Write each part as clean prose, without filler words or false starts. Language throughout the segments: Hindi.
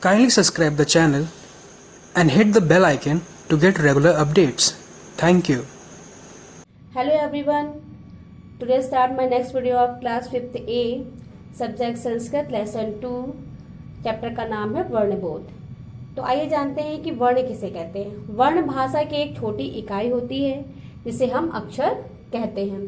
Kindly subscribe the channel and hit the bell icon to get regular updates. Thank you. Hello everyone. Today start my next video of class 5th A, subject Sanskrit lesson 2, chapter का नाम है वर्णबोध। तो आइए जानते हैं कि वर्ण किसे कहते हैं। वर्ण भाषा की एक छोटी इकाई होती है जिसे हम अक्षर कहते हैं।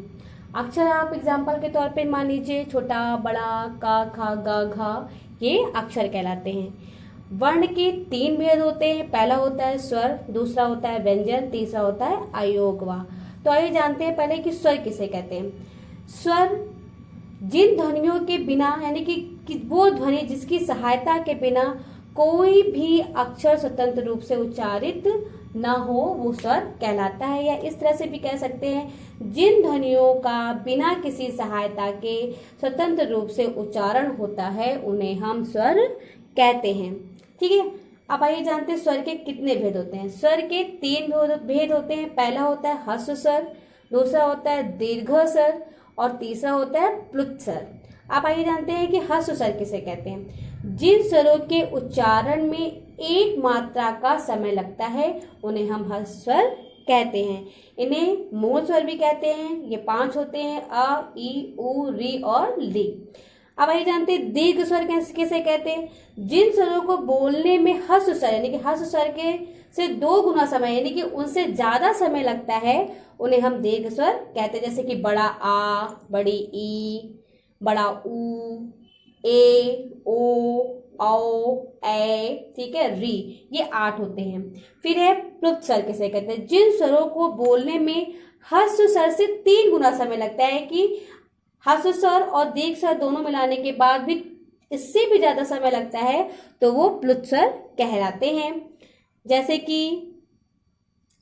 अक्षर आप एग्जाम्पल के तौर पे मान लीजिए छोटा, बड़ा, का, खा, गा, घा, ये अक्षर कहलाते हैं। वर्ण के 3 भेद होते हैं। पहला होता है स्वर, दूसरा होता है व्यंजन, तीसरा होता है अयोगवा। तो आइए जानते हैं पहले कि स्वर किसे कहते हैं। स्वर जिन ध्वनियों के बिना यानी कि वो ध्वनि जिसकी सहायता के बिना कोई भी अक्षर स्वतंत्र रूप से उच्चारित न हो वो स्वर कहलाता है। या इस तरह से भी कह सकते हैं जिन ध्वनियों का बिना किसी सहायता के स्वतंत्र रूप से उच्चारण होता है उन्हें हम स्वर कहते हैं। ठीक है, अब आइए जानते हैं स्वर के कितने भेद होते हैं। स्वर के 3 भेद होते हैं। पहला होता है ह्रस्व स्वर, दूसरा होता है दीर्घ स्वर और तीसरा होता है प्लुत स्वर। आप आइए जानते हैं कि ह्रस्व स्वर किसे कहते हैं। जिन स्वरों के उच्चारण में एक मात्रा का समय लगता है उन्हें हम ह्रस्व स्वर कहते हैं। इन्हें मूल स्वर भी कहते हैं। ये 5 होते हैं, अ, ई, उ, री और ली। अब आइए जानते हैं दीर्घ स्वर किसे कहते हैं। जिन स्वरों को बोलने में ह्रस्व स्वर यानी कि ह्रस्व स्वर के से 2 गुना समय यानी कि उनसे ज्यादा समय लगता है उन्हें हम दीर्घ स्वर कहते हैं। जैसे कि बड़ा आ, बड़ी ई, बड़ा ऊ, ए, ओ, औ, ए, ठीक है, री, ये 8 होते हैं। फिर है प्लुत स्वर किसे कहते हैं। जिन स्वरों को बोलने में ह्रस्व स्वर से 3 गुना समय लगता है कि ह्रस्व स्वर और दीर्घ स्वर दोनों मिलाने के बाद भी इससे भी ज्यादा समय लगता है तो वो प्लुत स्वर कहलाते हैं। जैसे कि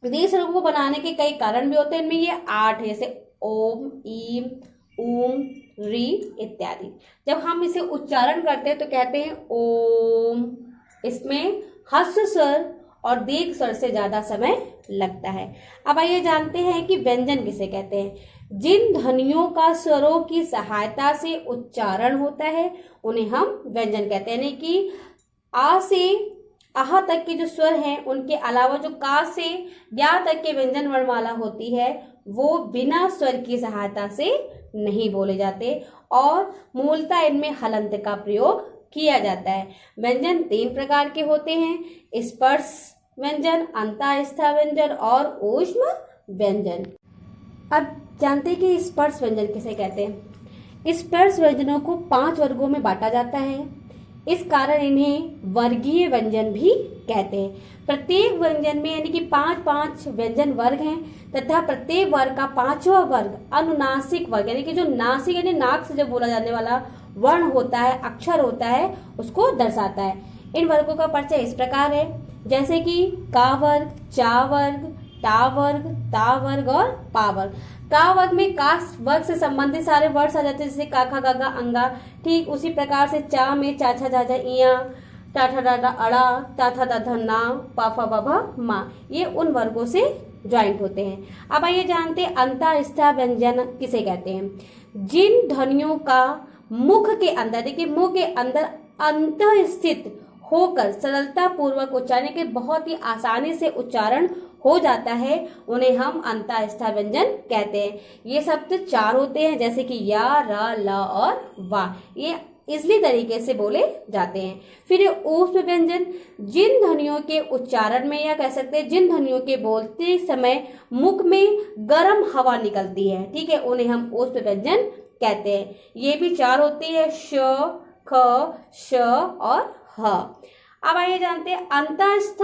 दीर्घ स्वरों को बनाने के कई कारण भी होते हैं। इनमें ये 8 है, जैसे ओम, ईम, ऊम, री इत्यादि। जब हम इसे उच्चारण करते हैं तो कहते हैं ओम। इसमें ह्रस्व स्वर और दीर्घ स्वर से ज्यादा समय लगता है। अब आइए जानते हैं कि व्यंजन किसे कहते हैं। जिन ध्वनियों का स्वरों की सहायता से उच्चारण होता है उन्हें हम व्यंजन कहते हैं। यानी कि आ से आह तक के जो स्वर हैं उनके अलावा जो का से या तक के व्यंजन वर्णमाला होती है वो बिना स्वर की सहायता से नहीं बोले जाते और मूलतः इनमें हलंत का प्रयोग किया जाता है। व्यंजन 3 प्रकार के होते हैं, स्पर्श व्यंजन, अंतःस्थ व्यंजन और ऊष्म व्यंजन। अब जानते हैं कि स्पर्श व्यंजन किसे कहते हैं। स्पर्श व्यंजनों को 5 वर्गों में बांटा जाता है। इस कारण इन्हें वर्गीय व्यंजन भी कहते हैं। प्रत्येक व्यंजन में यानी कि 5-5 व्यंजन वर्ग हैं तथा प्रत्येक वर्ग का 5वां वर्ग अनुनासिक वर्ग यानी कि जो नासिक यानी नाक से जो बोला जाने वाला वर्ण होता है, अक्षर होता है, उसको दर्शाता है। इन वर्गों का परिचय इस प्रकार है, जैसे कि का वर्ग, चा वर्ग, टा वर्ग, ता वर्ग और पा वर्ग। का वर्ग में का वर्ग से संबंधित सारे वर्ड्स आ जाते हैं, जैसे का, खा, गा, गा, अंगा। ठीक उसी प्रकार से चा में चा, छा, झा, झा, इया, टा, ठा, डा, डा, अड़ा, ता, था, दा, धा, ना, पा, फा, बा, भा, मा। ये उन वर्गों से ज्वाइंट होते हैं। अब आइए जानते हैं अंतःस्थ व्यंजन किसे कहते हैं। जिन ध्वनियों का मुख के अंदर देखिए मुंह के अंदर अंतःस्थित होकर सरलता पूर्वक उच्चारण के बहुत ही आसानी से उच्चारण हो जाता है उन्हें हम अंतःस्थ व्यंजन कहते हैं। ये शब्द 4 होते हैं, जैसे कि या, र, ल और वा। ये इजली तरीके से बोले जाते हैं। फिर ऊष्म व्यंजन जिन ध्वनियों के उच्चारण में या कह सकते हैं जिन ध्वनियों के बोलते समय मुख में गर्म हवा निकलती है, ठीक है, उन्हें हम ऊष्म व्यंजन कहते हैं। ये भी 4 होती है, श, ख, श और ह। अब आइए जानते हैं अंतःस्थ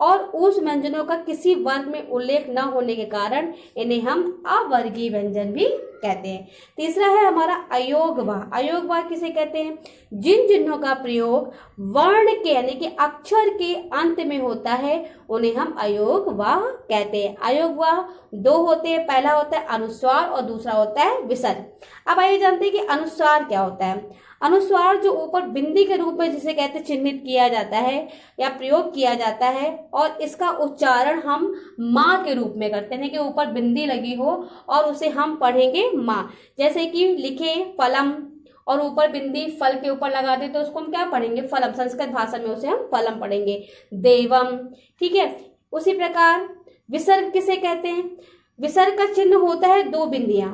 और उस व्यंजनों का किसी वर्ग में उल्लेख न होने के कारण इन्हें हम अवर्गीय व्यंजन भी कहते हैं। तीसरा है हमारा अयोगवा। अयोगवा किसे कहते हैं। जिन चिन्हों का प्रयोग वर्ण के यानी कि अक्षर के अंत में होता है उन्हें हम अयोगवा कहते हैं। अयोगवा 2 होते हैं, पहला होता है अनुस्वार और दूसरा होता है विसर्ग। अब आइए जानते हैं कि अनुस्वार क्या होता है। अनुस्वार जो ऊपर बिंदी के रूप में जिसे कहते चिन्हित किया जाता है या प्रयोग किया जाता है और इसका उच्चारण हम माँ के रूप में करते हैं कि ऊपर बिंदी लगी हो और उसे हम पढ़ेंगे माँ। जैसे कि लिखे फलम और ऊपर बिंदी फल के ऊपर लगाते तो उसको हम क्या पढ़ेंगे, फलम। संस्कृत भाषा में उसे हम फलम पढ़ेंगे, देवम। ठीक है, उसी प्रकार विसर्ग किसे कहते हैं? विसर्ग का चिन्ह होता है 2 बिंदियां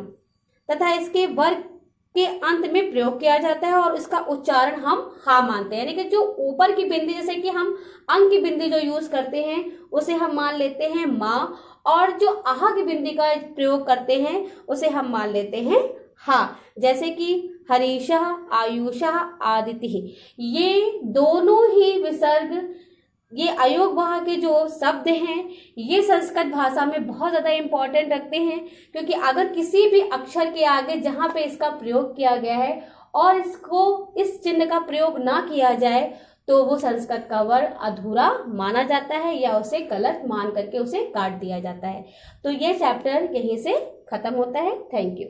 तथा इसके वर्ग के अंत में प्रयोग किया जाता है और इसका उच्चारण हम हा मानते हैं। यानी कि जो ऊपर की बिंदी, जैसे कि हम अंग की बिंदी जो यूज करते हैं उसे हम मान लेते हैं माँ, और जो आहा की बिंदी का प्रयोग करते हैं उसे हम मान लेते हैं हा। जैसे कि हरीशः, आयुषः, आदिति, ये दोनों ही विसर्ग, ये अयोगवाह के जो शब्द हैं ये संस्कृत भाषा में बहुत ज़्यादा इंपॉर्टेंट रखते हैं, क्योंकि अगर किसी भी अक्षर के आगे जहाँ पे इसका प्रयोग किया गया है और इसको, इस चिन्ह का प्रयोग ना किया जाए तो वो संस्कृत का वर्ण अधूरा माना जाता है या उसे गलत मान करके उसे काट दिया जाता है। तो ये चैप्टर यहीं से खत्म होता है। Thank you.